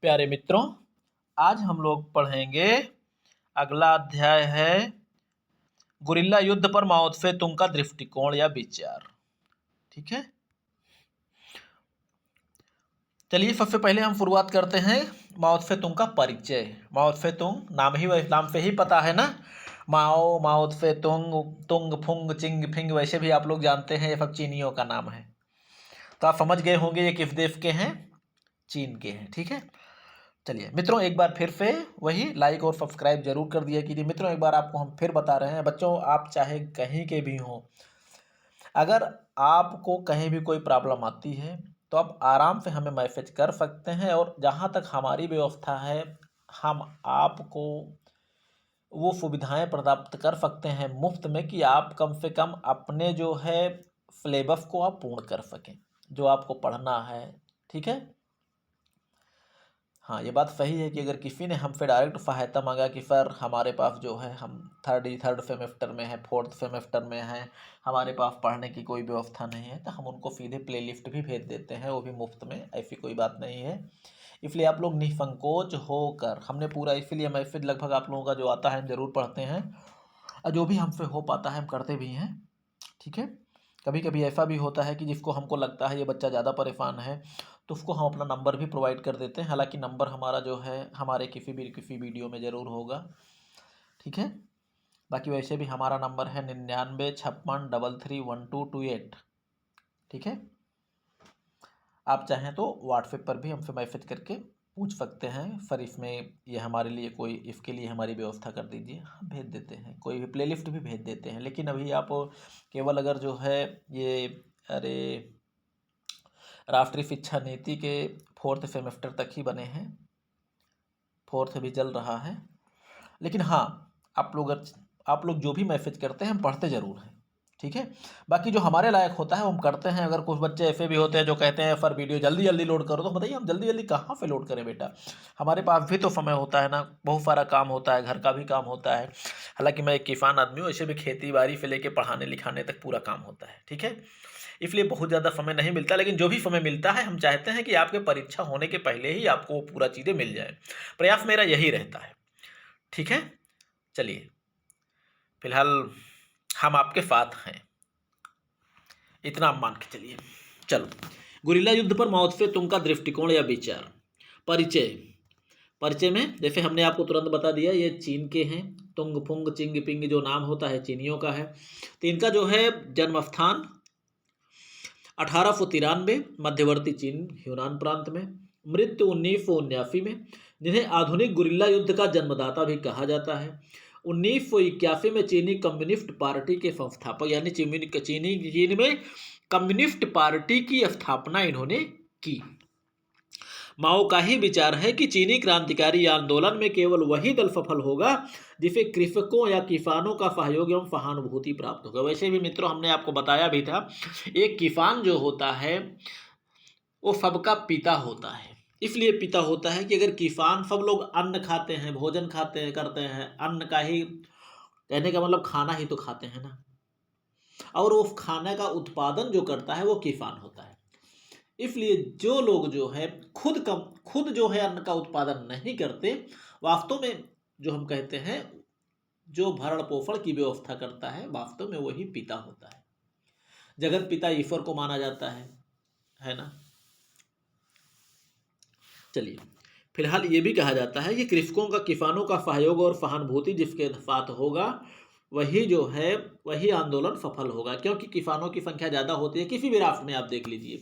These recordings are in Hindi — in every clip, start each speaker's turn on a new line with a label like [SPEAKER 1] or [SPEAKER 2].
[SPEAKER 1] प्यारे मित्रों, आज हम लोग पढ़ेंगे। अगला अध्याय है गुरिल्ला युद्ध पर माओ त्से तुंग का दृष्टिकोण या विचार। ठीक है, चलिए सबसे पहले हम शुरुआत करते हैं माओ त्से तुंग का परिचय। माओ त्से तुंग नाम से ही पता है ना। माओ, माओ त्से तुंग, तुंग फुंग चिंग फिंग, वैसे भी आप लोग जानते हैं ये सब चीनियों का नाम है। तो आप समझ गए होंगे ये किस देश के हैं, चीन के हैं। ठीक है, चलिए मित्रों, एक बार फिर से वही लाइक और सब्सक्राइब जरूर कर दिया कीजिए। मित्रों, एक बार आपको हम फिर बता रहे हैं, बच्चों आप चाहे कहीं के भी हों, अगर आपको कहीं भी कोई प्रॉब्लम आती है तो आप आराम से हमें मैसेज कर सकते हैं, और जहाँ तक हमारी व्यवस्था है हम आपको वो सुविधाएं प्राप्त कर सकते हैं मुफ्त में कि आप कम से कम अपने जो है सिलेबस को आप पूर्ण कर सकें, जो आपको पढ़ना है। ठीक है, हाँ, ये बात सही है कि अगर किसी ने हमसे डायरेक्ट सहायता मांगा कि सर हमारे पास जो है, हम थर्ड सेमेस्टर में है, फोर्थ सेमेस्टर में है, हमारे पास पढ़ने की कोई व्यवस्था नहीं है, तो हम उनको सीधे प्लेलिस्ट भी भेज देते हैं, वो भी मुफ्त में, ऐसी कोई बात नहीं है। इसलिए आप लोग निसंकोच होकर, हमने पूरा इसीलिए मैसेज लगभग आप लोगों का जो आता है हम ज़रूर पढ़ते हैं, और जो भी हमसे हो पाता है हम करते भी हैं। ठीक है, कभी कभी ऐसा भी होता है कि जिसको हमको लगता है ये बच्चा ज़्यादा परेशान है तो उसको हम अपना नंबर भी प्रोवाइड कर देते हैं। हालांकि नंबर हमारा जो है हमारे किसी वीडियो में ज़रूर होगा। ठीक है, बाकी वैसे भी हमारा नंबर है 9956331228। ठीक है, आप चाहें तो व्हाट्सएप पर भी हमसे मैसेज करके पूछ सकते हैं, सर इसमें ये हमारे लिए कोई, इसके लिए हमारी व्यवस्था कर दीजिए, हम भेज देते हैं, कोई भी प्लेलिस्ट भी भेज देते हैं। लेकिन अभी आप केवल अगर जो है ये, अरे, राष्ट्रीय शिक्षा नीति के फोर्थ सेमेस्टर तक ही बने हैं, फोर्थ भी चल रहा है। लेकिन हाँ, आप लोग जो भी मैसेज करते हैं हम पढ़ते ज़रूर हैं। ठीक है, बाकी जो हमारे लायक होता है वो हम करते हैं। अगर कुछ बच्चे ऐसे भी होते हैं जो कहते हैं सर वीडियो जल्दी जल्दी लोड करो, तो बताइए हम जल्दी जल्दी कहाँ से लोड करें बेटा, हमारे पास भी तो समय होता है ना, बहुत सारा काम होता है, घर का भी काम होता है। हालांकि मैं एक किसान आदमी हूँ, ऐसे भी खेती बाड़ी से लेके पढ़ाने लिखाने तक पूरा काम होता है। ठीक है, इसलिए बहुत ज़्यादा समय नहीं मिलता, लेकिन जो भी समय मिलता है हम चाहते हैं कि आपके परीक्षा होने के पहले ही आपको पूरा चीज़ें मिल जाए। प्रयास मेरा यही रहता है। ठीक है, चलिए फिलहाल हम आपके साथ हैं, इतना आप मान के चलिए। चलो, गुरिल्ला युद्ध पर माओ त्से तुंग का दृष्टिकोण या विचार। परिचय। परिचय में जैसे हमने आपको तुरंत बता दिया, ये चीन के हैं। तुंग फुंग चिंग पिंग जो नाम होता है चीनियों का है। तो इनका जो है जन्म स्थान 1893 मध्यवर्ती चीन यूनान प्रांत में, मृत्यु 1979 में, जिन्हें आधुनिक गुरिल्ला युद्ध का जन्मदाता भी कहा जाता है। 1981 में चीनी कम्युनिस्ट पार्टी के संस्थापक, यानी चीन में कम्युनिस्ट पार्टी की स्थापना इन्होंने की। माओ का ही विचार है कि चीनी क्रांतिकारी आंदोलन में केवल वही दल सफल होगा जिसे कृषकों या किसानों का सहयोग एवं सहानुभूति प्राप्त होगा। वैसे भी मित्रों हमने आपको बताया भी था, एक किसान जो होता है वो सबका पिता होता है। इसलिए पिता होता है कि अगर किसान, सब लोग अन्न खाते हैं, भोजन खाते हैं, करते हैं, अन्न का ही कहने का मतलब खाना ही तो खाते हैं ना, और वो खाने का उत्पादन जो करता है वो किसान होता है। इसलिए जो लोग जो है खुद जो है अन्न का उत्पादन नहीं करते, वास्तव में जो हम कहते हैं जो भरण पोषण की व्यवस्था करता है, वास्तव में वही पिता होता है। जगत पिता ईश्वर को माना जाता है ना। चलिए, फिलहाल ये भी कहा जाता है कि कृषकों का, किसानों का सहयोग और सहानुभूति जिसके साथ होगा वही जो है, वही आंदोलन सफल होगा। क्योंकि किसानों की संख्या ज़्यादा होती है, किसी भी राष्ट्र में आप देख लीजिए,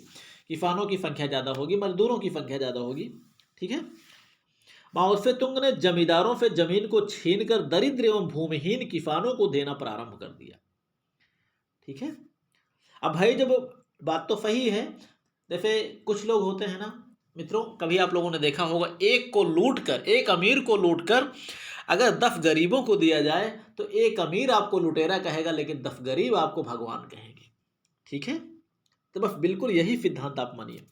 [SPEAKER 1] किसानों की संख्या ज़्यादा होगी, मजदूरों की संख्या ज़्यादा होगी। ठीक है, माओ त्से तुंग ने जमींदारों से जमीन को छीनकर दरिद्र एवं भूमिहीन किसानों को देना प्रारंभ कर दिया। ठीक है, अब भाई जब बात तो सही है, जैसे कुछ लोग होते हैं ना मित्रों, कभी आप लोगों ने देखा होगा, एक को लूट कर, एक अमीर को लूट कर अगर 10 गरीबों को दिया जाए तो एक अमीर आपको लुटेरा कहेगा, लेकिन 10 गरीब आपको भगवान कहेंगे। ठीक है, तो बस बिल्कुल यही सिद्धांत आप मानिए।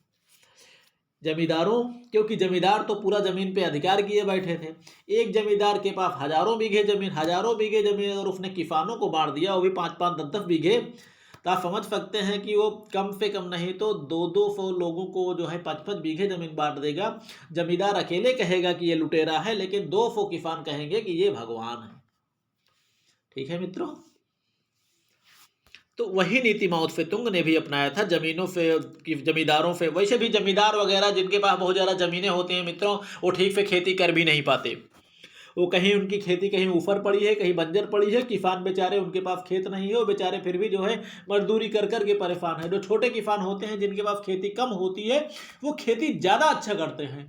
[SPEAKER 1] जमींदारों, क्योंकि जमींदार तो पूरा जमीन पे अधिकार किए बैठे थे, एक जमींदार के पास हजारों बीघे जमीन, अगर उसने किसानों को बांट दिया, वो भी 5-5, 10-10 बीघे, तो आप समझ सकते हैं कि वो कम से कम नहीं तो 200 लोगों को जो है 5-5 बीघे जमीन बांट देगा। जमींदार अकेले कहेगा कि ये लुटेरा है, लेकिन 200 किसान कहेंगे कि ये भगवान है। ठीक है मित्रों, तो वही नीति माओ से तुंग ने भी अपनाया था जमीनों से कि जमींदारों से। वैसे भी जमींदार वगैरह जिनके पास बहुत ज़्यादा ज़मीनें होती हैं मित्रों, वो ठीक से खेती कर भी नहीं पाते। वो कहीं उनकी खेती कहीं ऊपर पड़ी है, कहीं बंजर पड़ी है। किसान बेचारे, उनके पास खेत नहीं है, वो बेचारे फिर भी जो है मजदूरी कर कर के परेशान है। जो छोटे किसान होते हैं जिनके पास खेती कम होती है, वो खेती ज़्यादा अच्छा करते हैं।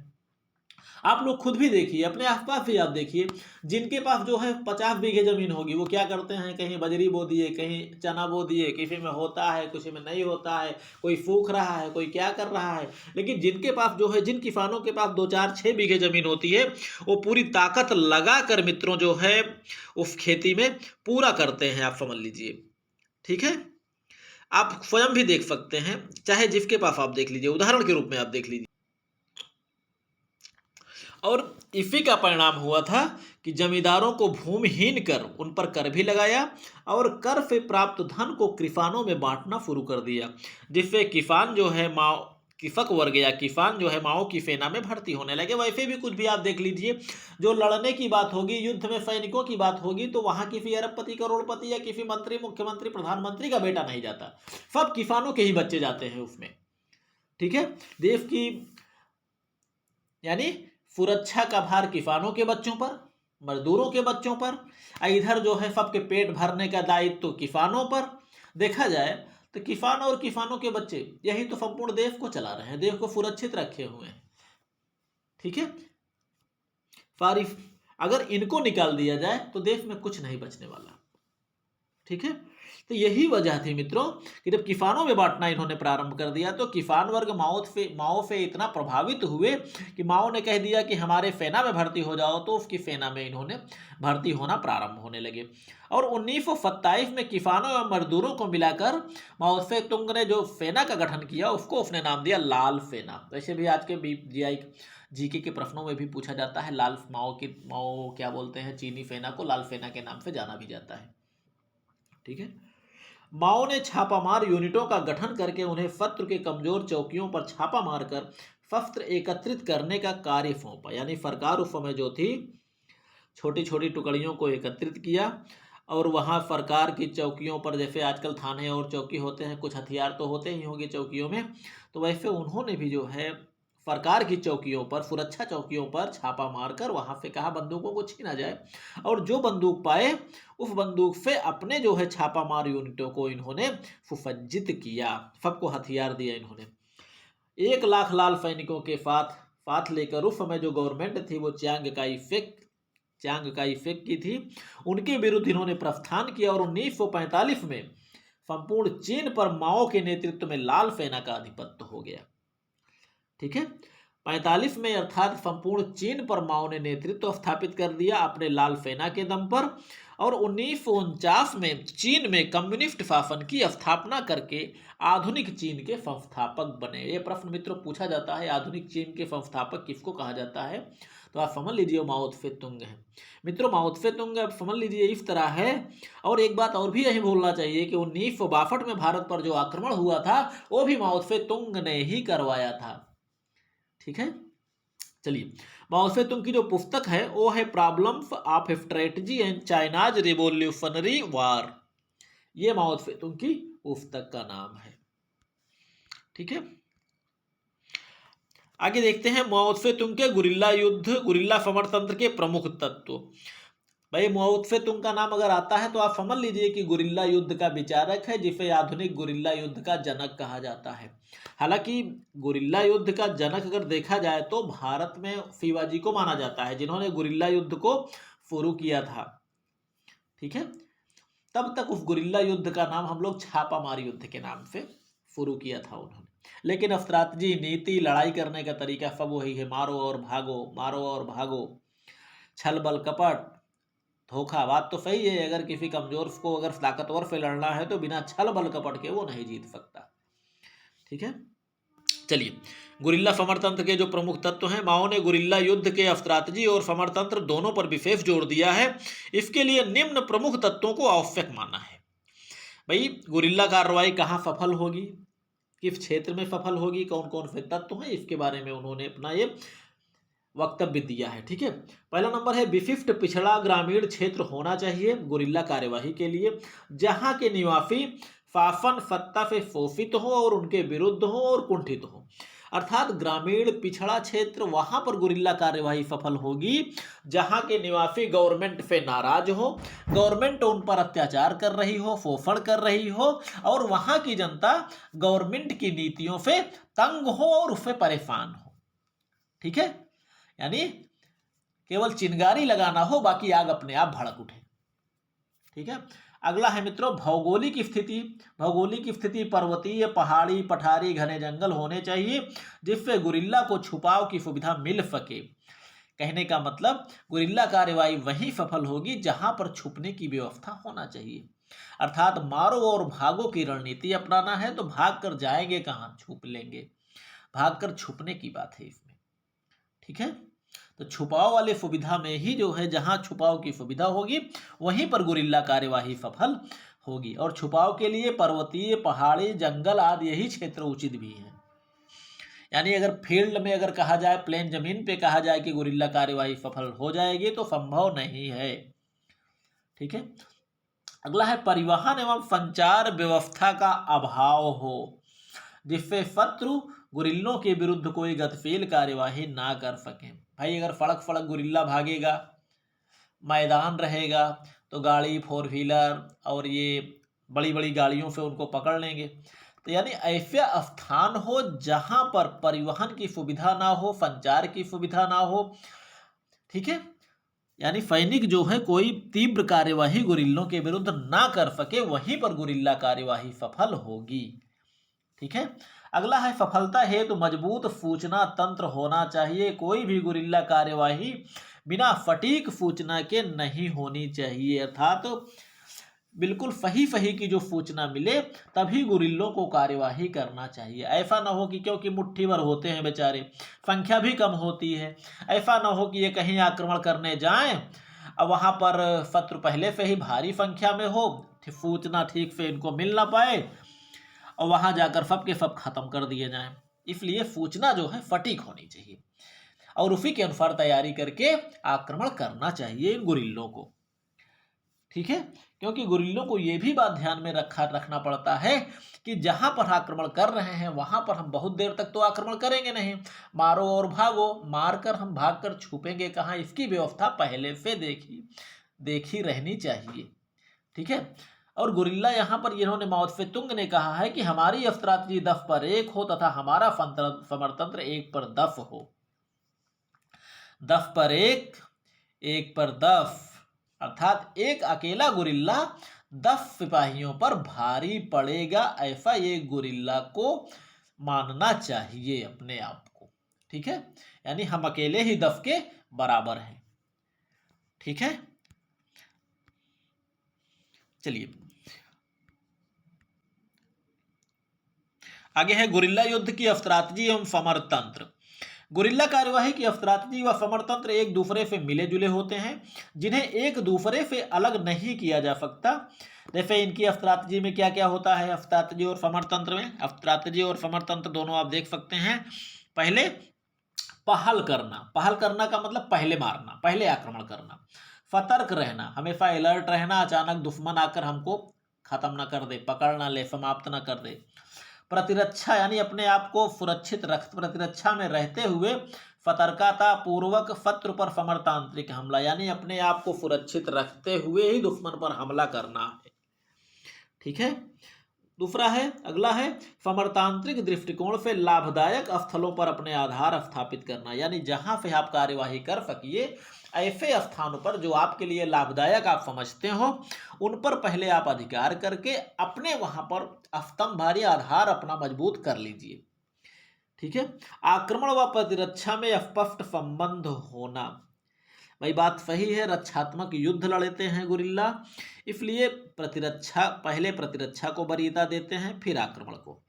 [SPEAKER 1] आप लोग खुद भी देखिए, अपने आसपास भी आप देखिए, जिनके पास जो है 50 बीघे जमीन होगी, वो क्या करते हैं, कहीं बजरी बो दिए, कहीं चना बो दिए, किसी में होता है किसी में नहीं होता है, कोई सूख रहा है, कोई क्या कर रहा है। लेकिन जिनके पास जो है, जिन किसानों के पास 2-4-6 बीघे जमीन होती है, वो पूरी ताकत लगा कर मित्रों जो है उस खेती में पूरा करते हैं, आप समझ लीजिए। ठीक है, आप स्वयं भी देख सकते हैं, चाहे जिसके पास आप देख लीजिए, उदाहरण के रूप में आप देख लीजिए। और इसी का परिणाम हुआ था कि जमींदारों को भूमिहीन कर उन पर कर भी लगाया और कर से प्राप्त धन को किसानों में बांटना शुरू कर दिया, जिससे किसान जो है माओ कृषक वर्ग या किसान जो है माओ की सेना में भर्ती होने लगे। वैसे भी कुछ भी आप देख लीजिए, जो लड़ने की बात होगी, युद्ध में सैनिकों की बात होगी, तो वहां किसी अरबपति करोड़पति या किसी मंत्री मुख्यमंत्री प्रधानमंत्री का बेटा नहीं जाता, सब किसानों के ही बच्चे जाते हैं उसमें। ठीक है, देश की यानी सुरक्षा का भार किसानों के बच्चों पर, मजदूरों के बच्चों पर, इधर जो है सबके पेट भरने का दायित्व तो किसानों पर। देखा जाए तो किसान और किसानों के बच्चे यही तो संपूर्ण देश को चला रहे हैं, देश को सुरक्षित रखे हुए हैं। ठीक है, फारिफ अगर इनको निकाल दिया जाए तो देश में कुछ नहीं बचने वाला। ठीक है, तो यही वजह थी मित्रों कि जब किसानों में बांटना इन्होंने प्रारंभ कर दिया तो किसान वर्ग माओ से इतना प्रभावित हुए कि माओ ने कह दिया कि हमारे सेना में भर्ती हो जाओ, तो उसकी सेना में इन्होंने भर्ती होना प्रारंभ होने लगे। और 1927 में किसानों एवं मजदूरों को मिलाकर माओ से तुंग ने जो सेना का गठन किया उसको उसने नाम दिया लाल सेना। वैसे भी आज के जीके के प्रश्नों में भी पूछा जाता है, लाल माओ क्या बोलते हैं, चीनी सेना को लाल सेना के नाम से जाना भी जाता है। ठीक है, माओ ने छापामार यूनिटों का गठन करके उन्हें शत्रु के कमजोर चौकियों पर छापा मारकर शस्त्र एकत्रित करने का कार्य सौंपा। यानी सरकार उस समय जो थी छोटी छोटी टुकड़ियों को एकत्रित किया और वहां सरकार की चौकियों पर, जैसे आजकल थाने और चौकी होते हैं, कुछ हथियार तो होते ही होंगे चौकियों में, तो वैसे उन्होंने भी जो है सरकार की चौकियों पर, सुरक्षा चौकियों पर छापा मारकर वहां से कहा बंदूकों को छीना जाए, और जो बंदूक पाए उस बंदूक से अपने जो है छापामार यूनिटों को इन्होंने सुसज्जित किया, सबको हथियार दिया इन्होंने। 1 लाख लाल सैनिकों के साथ लेकर उस समय जो गवर्नमेंट थी वो च्यांग काई फेक की थी, उनके विरुद्ध इन्होंने प्रस्थान किया और 1945 में संपूर्ण चीन पर माओ के नेतृत्व में लाल सेना का आधिपत्य हो गया। ठीक है, 45 में अर्थात संपूर्ण चीन पर माओ ने नेतृत्व स्थापित कर दिया अपने लाल सेना के दम पर, और 1949 में चीन में कम्युनिस्ट शासन की स्थापना करके आधुनिक चीन के संस्थापक बने। ये प्रश्न मित्रों पूछा जाता है, आधुनिक चीन के संस्थापक किसको कहा जाता है, तो आप समझ लीजिए माओ त्से तुंग है। मित्रों माओ त्से तुंग आप समझ लीजिए इस तरह है। और एक बात और भी यही बोलना चाहिए कि 1962 में भारत पर जो आक्रमण हुआ था वो भी माओ त्से तुंग ने ही करवाया था। ठीक है, चलिए, माओ से तुंग की जो पुस्तक है वो है problems of strategy and China's revolutionary war. ये माओ से तुंग की पुस्तक का नाम है। ठीक है, आगे देखते हैं माओ से तुंग के गुरिल्ला युद्ध, गुरिल्ला समरतंत्र के प्रमुख तत्व। भाई माओ से तुंग का नाम अगर आता है तो आप समझ लीजिए कि गुरिल्ला युद्ध का विचारक है, जिसे आधुनिक गुरिल्ला युद्ध का जनक कहा जाता है। हालांकि गुरिल्ला युद्ध का जनक अगर देखा जाए तो भारत में शिवाजी को माना जाता है, जिन्होंने गुरिल्ला युद्ध को शुरू किया था। ठीक है, तब तक उस गुरिल्ला युद्ध का नाम हम लोग छापामार युद्ध के नाम से शुरू किया था उन्होंने। लेकिन स्ट्रैटेजी, नीति, लड़ाई करने का तरीका सब वही है, मारो और भागो, मारो और भागो, छल बल कपट धोखा। बात तो सही है, अगर किसी कमजोर को अगर ताकतवर से लड़ना है तो बिना छल बल कपट के वो नहीं जीत सकता। ठीक है, चलिए, गुरिल्ला समरतंत्र के जो प्रमुख तत्व हैं, माओ ने गुरिल्ला युद्ध के स्ट्रैटेजी और समरतंत्र दोनों पर विशेष जोर दिया है। इसके लिए निम्न प्रमुख तत्वों को आवश्यक माना है। भाई गुरिल्ला कार्रवाई कहाँ सफल होगी, किस क्षेत्र में सफल होगी, कौन कौन से तत्व हैं, इसके बारे में उन्होंने अपना ये वक्तव्य दिया है। ठीक है, पहला नंबर है विशिष्ट पिछड़ा ग्रामीण क्षेत्र होना चाहिए गुरिल्ला कार्यवाही के लिए, जहां के निवासी शासन सत्ता से शोषित हो और उनके विरुद्ध हो और कुंठित हो। अर्थात ग्रामीण पिछड़ा क्षेत्र, वहां पर गुरिल्ला कार्यवाही सफल होगी जहां के निवासी गवर्नमेंट से नाराज हो, गवर्नमेंट उन पर अत्याचार कर रही हो, शोषण कर रही हो, और वहां की जनता गवर्नमेंट की नीतियों से तंग हो और उससे परेशान हो। ठीक है, यानी केवल चिंगारी लगाना हो, बाकी आग अपने आप भड़क उठे। ठीक है, अगला है मित्रों भौगोलिक स्थिति। भौगोलिक स्थिति पर्वतीय, पहाड़ी, पठारी, घने जंगल होने चाहिए जिससे गुरिल्ला को छुपाव की सुविधा मिल सके। कहने का मतलब गुरिल्ला कार्रवाई वहीं सफल होगी जहां पर छुपने की व्यवस्था होना चाहिए। अर्थात मारो और भागो की रणनीति अपनाना है तो भाग कर जाएंगे कहां, छुप लेंगे, भाग कर छुपने की बात है इसमें। ठीक है, तो छुपाव वाले सुविधा में ही जो है, जहां छुपाव की सुविधा होगी वहीं पर गुरिल्ला कार्यवाही सफल होगी। और छुपाव के लिए पर्वतीय, पहाड़ी, जंगल आदि यही क्षेत्र उचित भी है। यानी अगर फील्ड में अगर कहा जाए, प्लेन जमीन पे कहा जाए कि गुरिल्ला कार्यवाही सफल हो जाएगी तो संभव नहीं है। ठीक है, अगला है परिवहन एवं संचार व्यवस्था का अभाव हो जिससे शत्रु गुरिल्लों के विरुद्ध कोई गतिशील कार्यवाही ना कर सके। भाई अगर फड़क फड़क गुरिल्ला भागेगा, मैदान रहेगा, तो गाड़ी, फोर व्हीलर और ये बड़ी बड़ी गाड़ियों से उनको पकड़ लेंगे। तो यानी ऐसा स्थान हो जहां पर परिवहन की सुविधा ना हो, संचार की सुविधा ना हो। ठीक है, यानी सैनिक जो है कोई तीव्र कार्यवाही गुरिल्लों के विरुद्ध ना कर सके, वहीं पर गुरिल्ला कार्यवाही सफल होगी। ठीक है, अगला है सफलता हेतु तो मजबूत सूचना तंत्र होना चाहिए। कोई भी गुरिल्ला कार्यवाही बिना सटीक सूचना के नहीं होनी चाहिए। अर्थात तो बिल्कुल सही सही की जो सूचना मिले तभी गुरिल्लों को कार्यवाही करना चाहिए। ऐसा ना हो कि क्योंकि मुट्ठी भर होते हैं बेचारे, संख्या भी कम होती है, ऐसा ना हो कि ये कहीं आक्रमण करने जाएं और वहां पर शत्रु पहले से ही भारी संख्या में हो, सूचना ठीक से इनको मिल ना पाए और वहां जाकर सब के सब खत्म कर दिए जाएं। इसलिए सूचना जो है सटीक होनी चाहिए और उसी के अनुसार तैयारी करके आक्रमण करना चाहिए इन गुरिल्लों को। ठीक है, क्योंकि गुरिल्लों को यह भी बात ध्यान में रखना पड़ता है कि जहां पर आक्रमण कर रहे हैं वहां पर हम बहुत देर तक तो आक्रमण करेंगे नहीं, मारो और भागो, मारकर हम भागकर छुपेंगे कहां, इसकी व्यवस्था पहले से देखी रहनी चाहिए। ठीक है, और गुरिल्ला यहाँ पर इन्होंने माओ से तुंग ने कहा है कि हमारी स्ट्रैटेजी 10 पर 1 हो तथा हमारा समरतंत्र 1 पर 10 हो। 10 पर 1, 1 पर 10, अर्थात एक अकेला गुरिल्ला 10 सिपाहियों पर भारी पड़ेगा, ऐसा ये गुरिल्ला को मानना चाहिए अपने आप को। ठीक है, यानी हम अकेले ही 10 के बराबर हैं। ठीक है, चलिए आगे है गुरिल्ला युद्ध की स्ट्रैटेजी एवं समरतंत्र। गुरिल्ला कार्यवाही की स्ट्रैटेजी व समरतंत्र एक दूसरे से मिले जुले होते हैं जिन्हें एक दूसरे से अलग नहीं किया जा सकता। जैसे इनकी स्ट्रैटेजी में क्या क्या होता है, स्ट्रैटेजी और समरतंत्र में, स्ट्रैटेजी और समरतंत्र दोनों आप देख सकते हैं। पहले पहल करना, पहल करना का मतलब पहले मारना, पहले आक्रमण करना। सतर्क रहना, हमेशा अलर्ट रहना, अचानक दुश्मन आकर हमको खत्म ना कर दे, पकड़ ना ले, समाप्त ना कर दे। प्रतिरक्षा यानी अपने आप को सुरक्षित रख, प्रतिरक्षा में रहते हुए सतर्कता पूर्वक शत्रु पर समरतांत्रिक हमला, यानी अपने आप को सुरक्षित रखते हुए ही दुश्मन पर हमला करना है। ठीक है, दूसरा है, अगला है समरतांत्रिक दृष्टिकोण से लाभदायक स्थलों पर अपने आधार स्थापित करना, यानी जहां से आप कार्यवाही कर सकिए ऐसे स्थानों पर जो आपके लिए लाभदायक आप समझते हो उन पर पहले आप अधिकार करके अपने वहां पर स्तंभधारी आधार अपना मजबूत कर लीजिए। ठीक है, आक्रमण व प्रतिरक्षा में स्पष्ट संबंध होना। भाई बात सही है, रक्षात्मक युद्ध लड़ते हैं गुरिल्ला, इसलिए पहले प्रतिरक्षा को वरीयता देते हैं फिर आक्रमण को,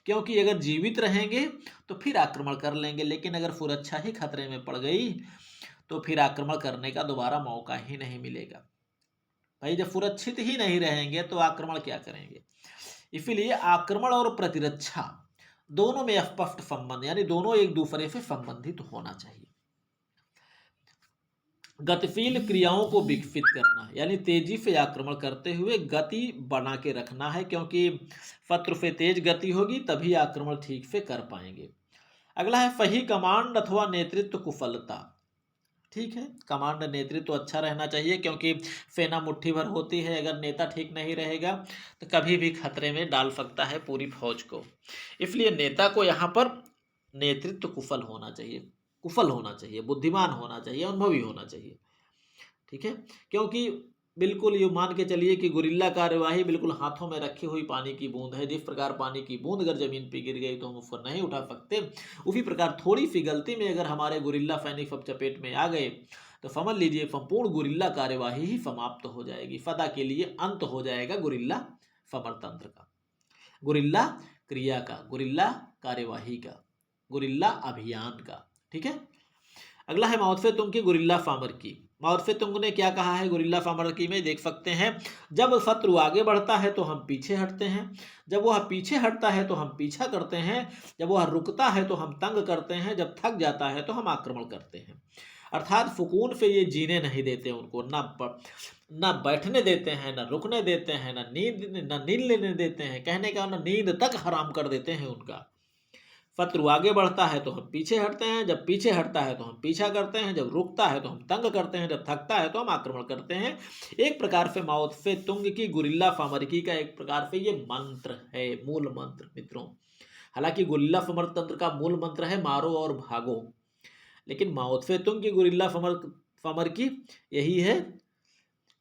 [SPEAKER 1] क्योंकि अगर जीवित रहेंगे तो फिर आक्रमण कर लेंगे, लेकिन अगर सुरक्षा ही खतरे में पड़ गई तो फिर आक्रमण करने का दोबारा मौका ही नहीं मिलेगा। भाई जब सुरक्षित ही नहीं रहेंगे तो आक्रमण क्या करेंगे। इसीलिए आक्रमण और प्रतिरक्षा दोनों में स्पष्ट संबंध, यानी दोनों एक दूसरे से संबंधित होना चाहिए। गतिशील क्रियाओं को विकसित करना, यानी तेजी से आक्रमण करते हुए गति बना के रखना है, क्योंकि शत्रु से तेज गति होगी तभी आक्रमण ठीक से कर पाएंगे। अगला है सही कमांड अथवा नेतृत्व कुशलता। ठीक है, कमांड नेतृत्व तो अच्छा रहना चाहिए, क्योंकि सेना मुट्ठी भर होती है, अगर नेता ठीक नहीं रहेगा तो कभी भी खतरे में डाल सकता है पूरी फौज को। इसलिए नेता को यहाँ पर नेतृत्व कुशल होना चाहिए, बुद्धिमान होना चाहिए, अनुभवी होना चाहिए। ठीक है, क्योंकि बिल्कुल ये मान के चलिए कि गुरिल्ला कार्यवाही बिल्कुल हाथों में रखी हुई पानी की बूंद है। जिस प्रकार पानी की बूंद अगर जमीन पे गिर गई तो हम उसको नहीं उठा सकते, उसी प्रकार थोड़ी सी गलती में अगर हमारे गुरिल्ला सैनिक सब चपेट में आ गए तो समझ लीजिए संपूर्ण गुरिल्ला कार्यवाही ही समाप्त हो जाएगी, सदा के लिए अंत हो जाएगा गुरिल्ला समरतंत्र का, गुरिल्ला क्रिया का, गुरिल्ला कार्यवाही का, गुरिल्ला अभियान का। ठीक है, अगला है माओ त्से तुंग की गुरिल्ला सामरिकी। माओ त्से तुंग ने क्या कहा है गुरिल्ला सामरिकी में, देख सकते हैं। जब शत्रु आगे बढ़ता है तो हम पीछे हटते हैं, जब वह पीछे हटता है तो हम पीछा करते हैं, जब वह रुकता है तो हम तंग करते हैं, जब थक जाता है तो हम आक्रमण करते हैं। अर्थात सुकून से ये जीने नहीं देते उनको, ना बैठने देते हैं, ना रुकने देते हैं, ना नींद लेने देते हैं, कहने का ना नींद तक हराम कर देते हैं उनका। शत्रु आगे बढ़ता है तो हम पीछे हटते हैं, जब पीछे हटता है तो हम पीछा करते हैं, जब रुकता है तो हम तंग करते हैं, जब थकता है तो हम आक्रमण करते हैं। एक प्रकार से माओ त्से तुंग की गुरिल्ला सामरिकी का एक प्रकार से ये मंत्र है, मूल मंत्र मित्रों। हालांकि गुरिल्ला समरतंत्र का मूल मंत्र है मारो और भागो, लेकिन माओ त्से तुंग की गुरिल्ला सामरिकी यही है,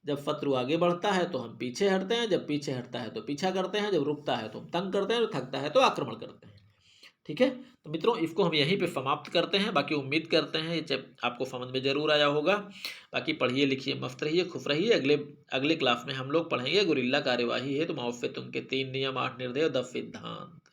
[SPEAKER 1] जब शत्रु आगे बढ़ता है तो हम पीछे हटते हैं, जब पीछे हटता है तो पीछा करते हैं, जब रुकता है तो हम तंग करते हैं, जब थकता है तो आक्रमण करते हैं। ठीक है, तो मित्रों इसको हम यहीं पे समाप्त करते हैं। बाकी उम्मीद करते हैं ये आपको समझ में जरूर आया होगा। बाकी पढ़िए लिखिए, मस्त रहिए, खुश रहिए। अगले क्लास में हम लोग पढ़ेंगे गुरिल्ला कार्यवाही है तो माओ त्से तुंग के 3 नियम, 8 निर्देश, 10 सिद्धांत।